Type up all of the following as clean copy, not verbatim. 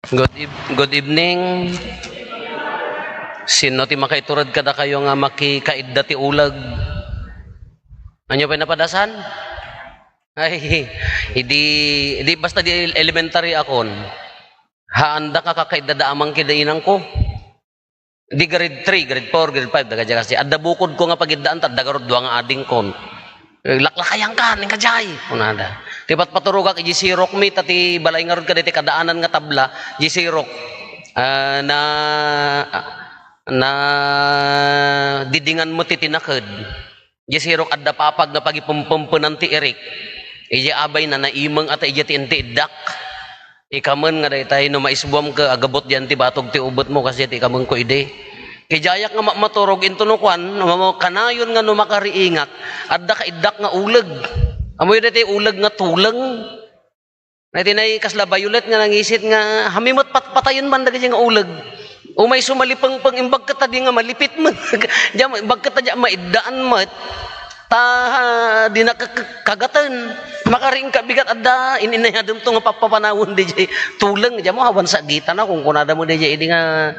Good evening. Sino ti makaiturad kada kayo nga makikaidda ti ulag? Anyo pa napadasan? Ay, hindi basta di elementary akon. Haanda ka kakaidda da amang kidainan ko. Di grade 3, grade 4, grade 5 daga kasi adda bukod ko nga pagiddaan tad dagarod duwa nga ading kon. Laklakayang ka ning kajay. Unada. Tipat paturog ka sirok mi tati balay nga rod ka diti kadaanan nga tabla, sirok. Na didingan mo titinaked. Sirok adda papag nga pagipumpumpunan ti Eric. Ija abay na naimang at ija ti inti dak. Ikaman nga daytay no maisbuam ka agabot diyan ti batog ti ubot mo kasi ti ikaman ko ide. Kijayak nga maturog into no kwan, kanayon nga no makariingat, adda ka idak nga uleg. Amoy daytay uleg nga tulang. Nayti nay kaslabayulet nga nangisit nga hamimot patayon man dagiti nga uleg. Umay sumalipang imbag ka tadi nga malipit man. Diya imbag ka tadi maiddaan mat. Di na kagatan. Makaring kabigat adda ininayadum to nga papapanawon di tulang. Diya mo hawan sa gita na kung kunada mo di ini nga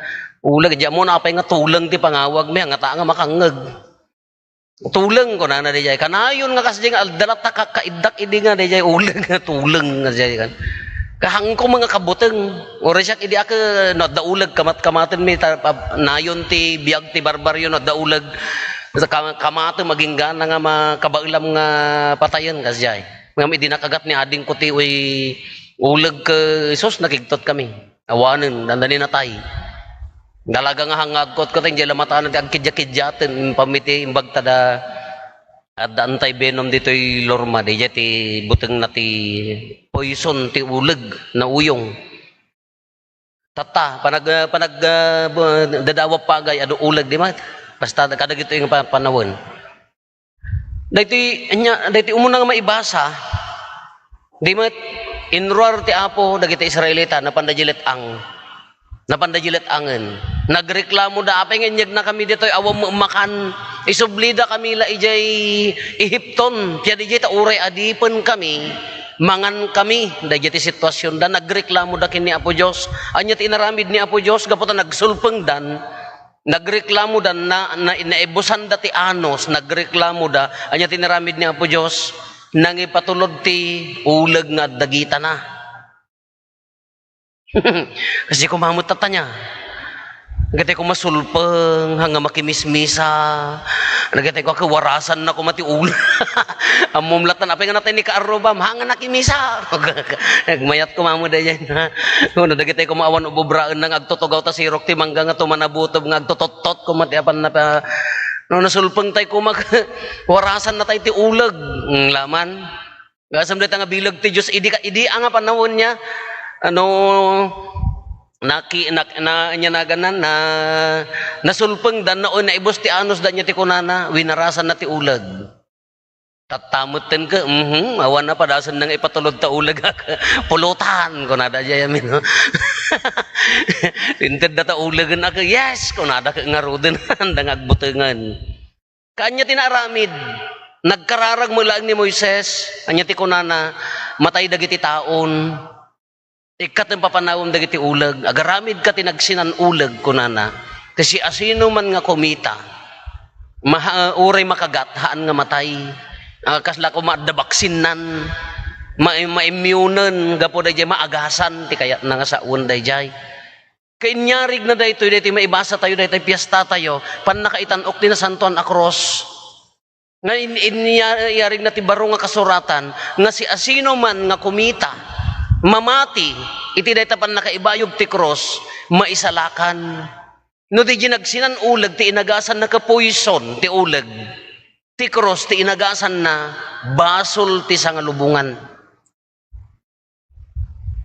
ulag. Diya mo na apay nga tulang ti pangawag mi nga ta nga makangeg. Tulang ko na di jay kanayon nga kasi nga aldalat ta kakaidak idi nga di jay ulag nga tulang nga jay kan. Kahang ko mga kabuteng ora siya idi aka no da ulag kamat-kamaten mi nayon ti biag ti barbaryo no da ulag kamato maging gana nga makabailam nga patayon kasi jay. Nga may dinakagat ni ading ko ti ulag ka sus nakigtot kami. Awanen dandani natay. Dalaga nga hangagkot ko tayong dyan lamatanan ang kidya-kidyatin pamiti imbag tada at antay benom dito'y lorma di ti buteng na ti poison ti uleg na uyong tata panag dadawap pagay ado uleg di mat basta kada gito yung panawon dayti umuna nga maibasa di mat inruar ti apo dagiti Israelita napandajilet angen nagreklamo da apay nganyag na kami ditoy awam makan isublida kami la ijay Ehipton tiya dijay ta uray adipen kami mangan kami da jati sitwasyon da nagreklamo da kini Apo Dios anya ti inaramid ni Apo Dios gaputa nagsulpeng dan nagreklamo da naibusan da ti anos nagreklamo da anya ti inaramid ni Apo Dios nangipatulod ti uleg nga dagita na. Kasi kumamot tatanya. Nagatay ko masulpeng, hanga makimismisa. Nagatay ko kawarasan na kumati ulo. Amumlatan, apay nga natin ni Kaarobam, hanga nakimisa. Nagmayat ko mamuda yan. Nagatay ko maawan ububraan na agtutugaw ta sirok ti mangga nga tumanabutob nga agtutot kumati apan na pa. No, nasulpeng tayo warasan na tayo ti ulag. Laman. Gasam dito nga bilag ti Diyos. Idi nga panahon niya. Nasulpeng dan naon na ibos ti anos dan niya ti kunana winarasan na ti ulag tatamutin ka awan na padasan nang ipatulod ta ulag pulutan kunada jaya min inted na ta ulagan ako yes kunada ka ngaruden handang agbutengan kanya tinaramid nagkararag mo lang ni Moises anya ti kunana matay dagiti taon ikat ng papanawam dagiti ulag, agaramid ka tinagsinan ulag kunana. Kasi asino man nga kumita, uray makagat, haan nga matay. Kasla ko maadabaksinan, ma-immunan, gapo day jay maagasan, ti kayat na nga sa unday jay. Kainyarig na dayto, dayto maibasa tayo, dayto piyesta tayo, pan nakaitanok ti na Santuan Across. Nga inyarig na ti baro nga kasuratan, nga si asino man nga kumita, mamati iti daytapan nakaibayog ti cross maisalakan no di ginagsinan ulag ti inagasan na kapoison ti ulag ti cross ti inagasan na basol ti sangalubungan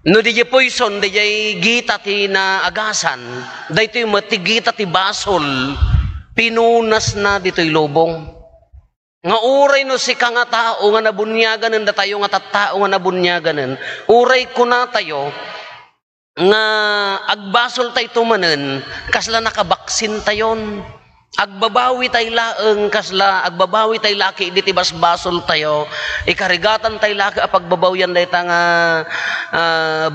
no di poison di gita ti naagasan daytoy matigita ti basol pinunas na ditoy lubong nga uray no si ka nga tao nga nabunyaganen da tayo nga tattao nga nabunyaganen uray kuna tayo nga agbasol tayo tumanen kasla nakabaksin tayon Agbabawi tay laeng kasla, agbabawi tay laki iti basbasol tayo. Ikarigatan tay laki apagbabawyan day nga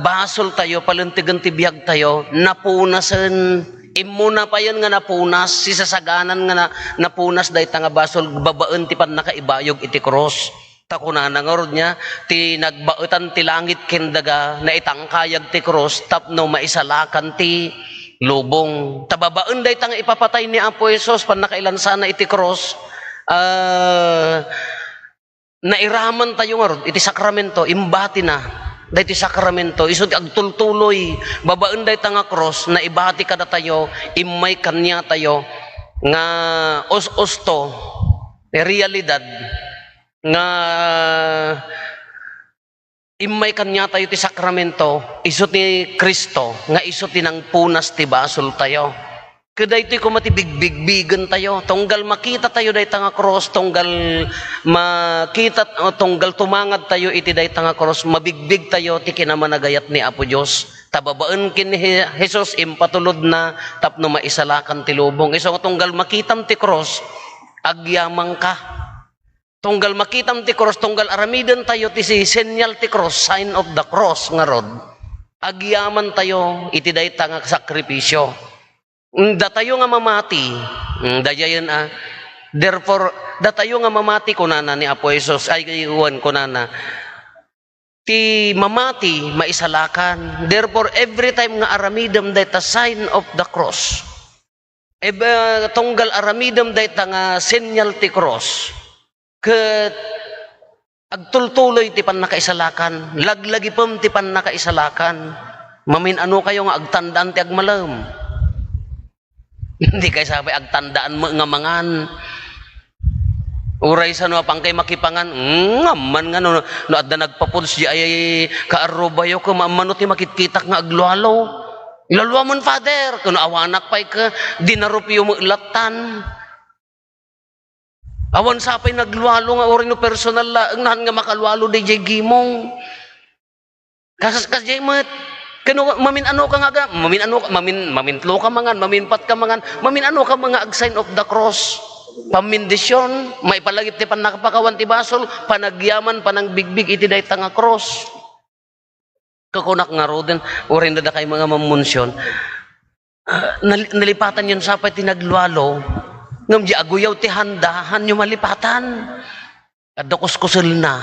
basol tayo, paluntigan ti biyag tayo, napunasen. Imuna pa yan nga napunas, sisasaganan nga napunas day nga basol, babaan ti pan nakaibayog iti cross. Takuna nangarod niya, ti nagbaetan ti langit kendaga, na itangkayag ti cross, tapno maisalakan ti lubong. Tababaan day tanga ipapatay ni Apo Jesus pan nakailansa na iti cross. Nairaman tayo nga rod, iti sakramento, imbati na. Day iti sakramento, isod agtultuloy, babaan day tanga cross, na ibati kada tayo, imay kanya tayo, nga os-osto, realidad, nga imay kanya tayo ti sakramento, iso ti Kristo, nga iso ti nang punas ti basol tayo. Kaday ti kumatibigbigbigan tayo, tunggal makita tayo day tanga cross, tunggal makita, tunggal tumangad tayo iti day tanga cross, mabigbig tayo ti kinamanagayat ni Apo Diyos. Tababaan kin ni Jesus, impatulod na, tapno maisalakan ti lubong. Iso tunggal makitam ti cross, agyamang ka. Tunggal makitam ti cross, tunggal aramidan tayo ti si senyal ti cross, sign of the cross nga rod. Agyaman tayo iti dayta nga sakripisyo. Datayo nga mamati, dayayan therefore, datayo nga mamati kunana ni Apo Jesus, ay iwan kunana, ti mamati maisalakan. Therefore, every time nga aramidam dayta sign of the cross, tunggal aramidam dayta nga senyal ti cross, ket agtultuloy ti pan nakaisalakan, laglagi pem ti pan nakaisalakan, mamin ano kayo nga agtandaan ti agmalam. Hindi kayo sabi agtandaan mo nga mangan. Uray sa no pang kay makipangan, ngaman nga no adda nagpapuls di ay kaarubayo ko mamano ti makitkitak nga aglualo. Ilalwa mon father, kuno awanak pay ka dinarupyo mo ilatan. Awan sapay naglualo nga ori no personal la nahan nga makalwalo di jay gimong. Kas jay mat kano mamin ano ka nga mamintlo ka mangan, maminpat ka mangan, mamin ano ka mga ag sign of the cross. Pamindisyon, may palagip ti pan nakapakawan ti basol, panagyaman panang bigbig iti dayta nga cross. Kakunak nga roden ori da kay mga mamunsyon. Nalipatan yun sapay tinaglualo. Ngam di aguyaw ti handahan yung malipatan. Adda kuskusel na.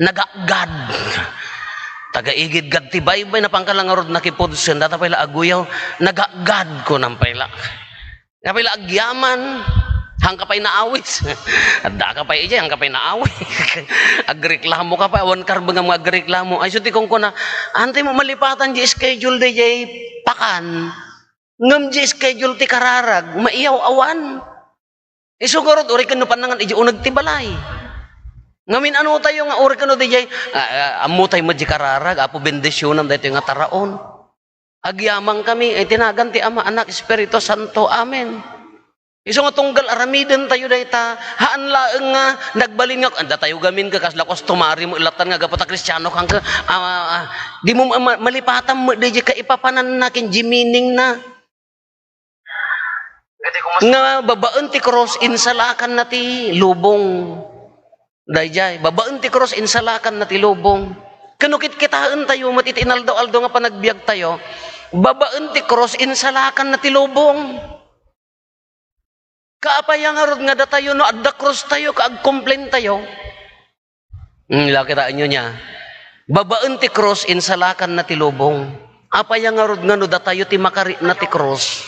Nagagad. Tagaigid gad ti baybay na pangkalangarod nakipudsen. Data pala aguyaw. Nagagad ko ng pala. Kapila agyaman. Hangkapay naawis. Adda ka pa ija, hangkapay naawis. Agreklamo ka pa. Awan karba nga mga agreklamo. Ay suti kong ko na, antay mo malipatan di schedule di jay pakan. Ngam di schedule ti kararag. Maiyaw awan. Isugurod, uri ka no panangan, iji unag tibalay. Ngamin ano tayo nga, uri ka no di jay, amutay mo di kararag, apo bendisyonan dito nga taraon. Agyamang kami, tinagan ti Ama, Anak, Espiritu Santo, Amen. Iso nga tunggal aramiden tayo dayta, haan laeng nga, nagbalin nga, anda tayo gamin ka, kasla kustumari mo, ilatan nga, gapata kristyano kang ka, di mo malipatan mo, di ka ipapanan nakin, jimining na. Nga babaan ti cross insalakan na ti lubong. Dayjay, babaan ti cross insalakan na ti lubong. Kanukit kitaan tayo, matitinaldo-aldo nga panagbiag tayo, babaan ti cross insalakan na ti lubong. Kaapaya nga rod nga da tayo, no adda cross tayo, kaag-complain tayo. Lakitaan nyo niya. Babaan ti cross insalakan na ti lubong. Apaya nga rod nga no da tayo ti makari na ti cross.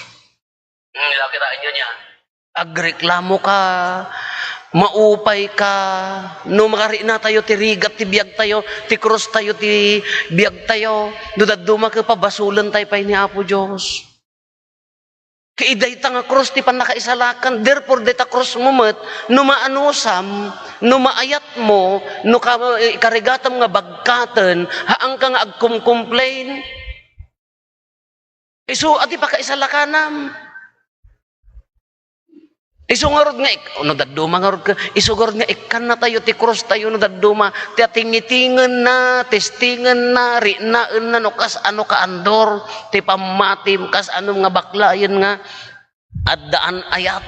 Lakitaan nyo niya. Agreklamo ka, maupay ka, no makari na tayo, ti rigat, ti biyag tayo, ti cross tayo, ti biyag tayo, no daduma ka pabasulan tayo pa ni Apo Diyos. Kaiday ta nga cross, ti pan nakaisalakan, therefore deta cross mo mat, no maanusam, no maayat mo, no karigatam nga bagkatan, haang ka nga agkum-complain. Iso, ati pa kaisalakanam. Isungarod nga, no daduma nga rod ka, isungarod nga, ikan na tayo, ti cross tayo, no daduma, ti atingitingan na, testingan na, rinaan na, no kas ano ka andor, ti pamatim, kas ano nga bakla, yun nga, Addaan ayat.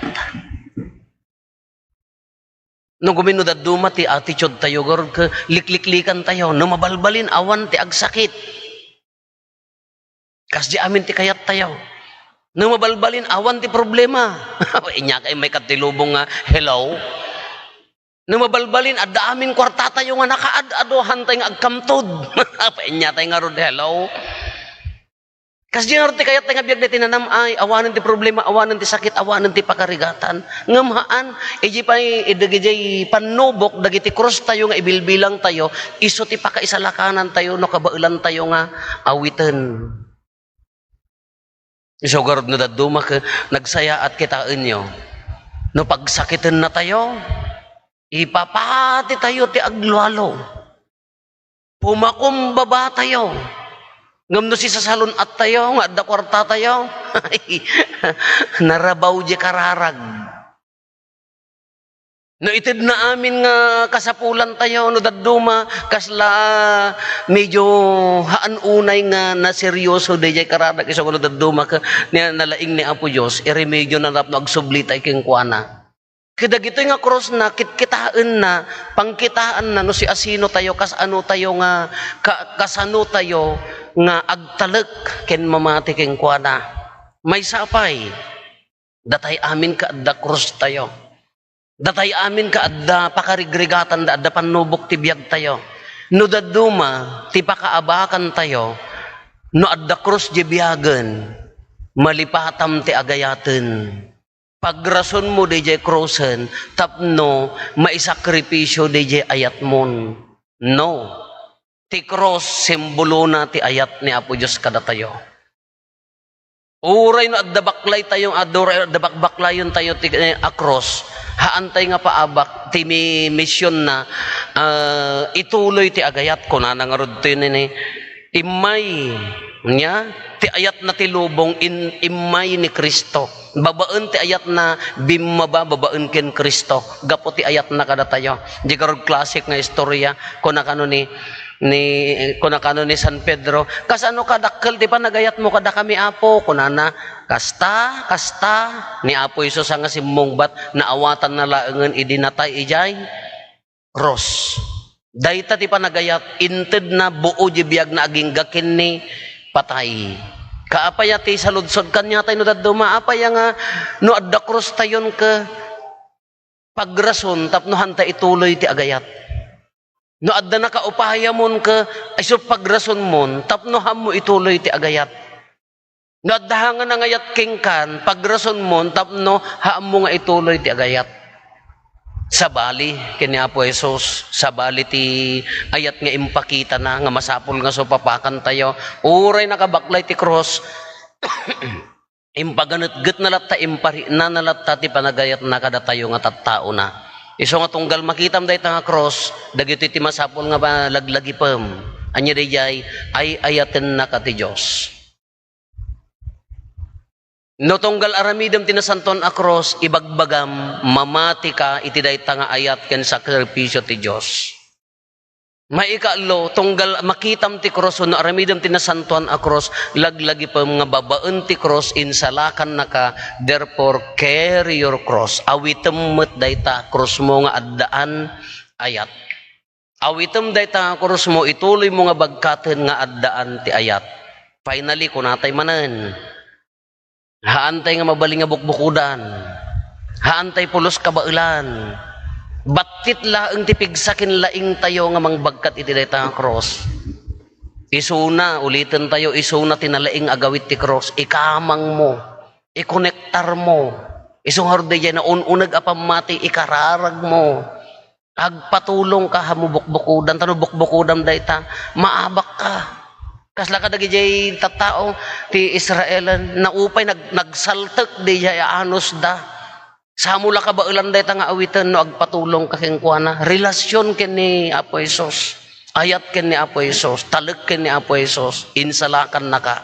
No gumino da duma ti attitude tayo gor ke likliklikan tayo no mabalbalin awan ti agsakit. Kas di amin ti kayat tayo. No mabalbalin awan ti problema. Inya kay may katilubong nga hello. No mabalbalin adda amin kwarta tayo nga nakaad-adohan tayo nga agkamtod. Inya tayo nga rod hello. Kas di nga rod ti kayat tayo nga biyag na tinanam ay awanan ti problema, awanan ti sakit, awanan ti pakarigatan. Ngamhaan, iji pa idagijay panubok, dagiti cross tayo nga ibilbilang tayo, iso ti pakaisalakanan tayo, no kabailan tayo nga awitin. Iso garod na daduma ka, nagsaya at kitain nyo. No pagsakitin na tayo, ipapati tayo ti aglwalo. Pumakumbaba tayo. Ngam no si sasalon at tayo, nga adda kwarta tayo. Narabaw di kararag. No itid na amin nga kasapulan tayo, no daduma, kasla medyo haan unay nga na seryoso di jay kararag. Iso ko no daduma ka, nalaing ni Apo Diyos, iremedyo na nap no agsubli tayo king kuana. Kada gito nga cross na, kitkitaan na, pangkitaan na, no si asino tayo, kasano tayo nga, kasano tayo, nga agtalek ken mamati ken kuana. May sapay, datay amin ka adda cross tayo. Datay amin ka adda pakarigregatan da adda panubok ti biag tayo. No daduma, ti pakaabakan tayo, no adda cross di biagen, malipatam ti agayaten. Pagrason mo DJ crossen, tapno maisakripisyo DJ ayat mon. No. Ti cross simbolo na ti ayat ni Apo Diyos kada tayo. Uray no adda baklay tayong adoray adda bakbaklayon tayo ti cross. Haantay nga paabak ti mission na ituloy ti agayat ko na nangarod to yun ni imay niya ti ayat na ti lubong imay ni Kristo. Babaan ti ayat na bimaba babaan ken Kristo. Gapo ti ayat na kada tayo. Di karod classic nga istorya ko na kano ni kunakano ni San Pedro, kasano kadakkel di pa nagayat mo kada kami Apo, kunana kasta ni Apo Isus nga simmongbat naawatan na laengen idinatay ijay cross. Dayta ti pa nagayat inted na buo di biag na aging gakin ni patay. Kaapaya ti saludsod kanya tayo no daduma apaya nga no adda cross tayon ka pagrason tapno hanta ituloy ti agayat. No adda na kaupaya mon ka ay so pagrason mon tapno ham mo ituloy ti agayat. No adda nga nangayat kingkan pagrason mon tapno ham mo nga ituloy ti agayat. Sabali kini Apo Jesus, sabali ti ayat nga impakita na nga masapol nga so papakan tayo. Uray nakabaklay ti cross. Impaganetget na latta impari na nalatta ti panagayat na kada tayo nga tattao na. Iso nga tunggal makitam day nga cross, dagiti ti masapol nga ba laglagipem. Anya dayay ay ayaten na ka ti Dios. No tunggal aramidem tinasanton a cross, ibagbagam mamati ka iti dayta nga ayat ken sakripisyo ti Dios. Maikalo tunggal makitam ti cross no aramidem tinasantuan a cross laglagi pa nga babaan ti cross insalakan naka therefore carry your cross awitem met dayta cross mo nga addaan ayat awitem dayta cross mo ituloy mo nga bagkaten nga addaan ti ayat finally kunatay manen haantay nga mabaling nga bukbukudan haantay pulos kabailan batit laeng tipigsakin laing tayo nga mangbagkat iti dayta nga cross. Isuna ulitin tayo isuna tinalaing agawit ti cross. Ikamang mo, ikonektar mo. Isunghar dayay na ununag apamati ikararag mo. Agpatulong ka hamubukbukudan tano bukbukudan dayta maabak ka. Kasla ka dagijay tattao ti Israelan na upay nagsaltek dayay anos da. Samula ka ba ulan dayta nga awitan no agpatulong ka ken kuana relasyon ken ni Apo Jesus ayat ken ni Apo Jesus talek ken ni Apo Jesus insalakan naka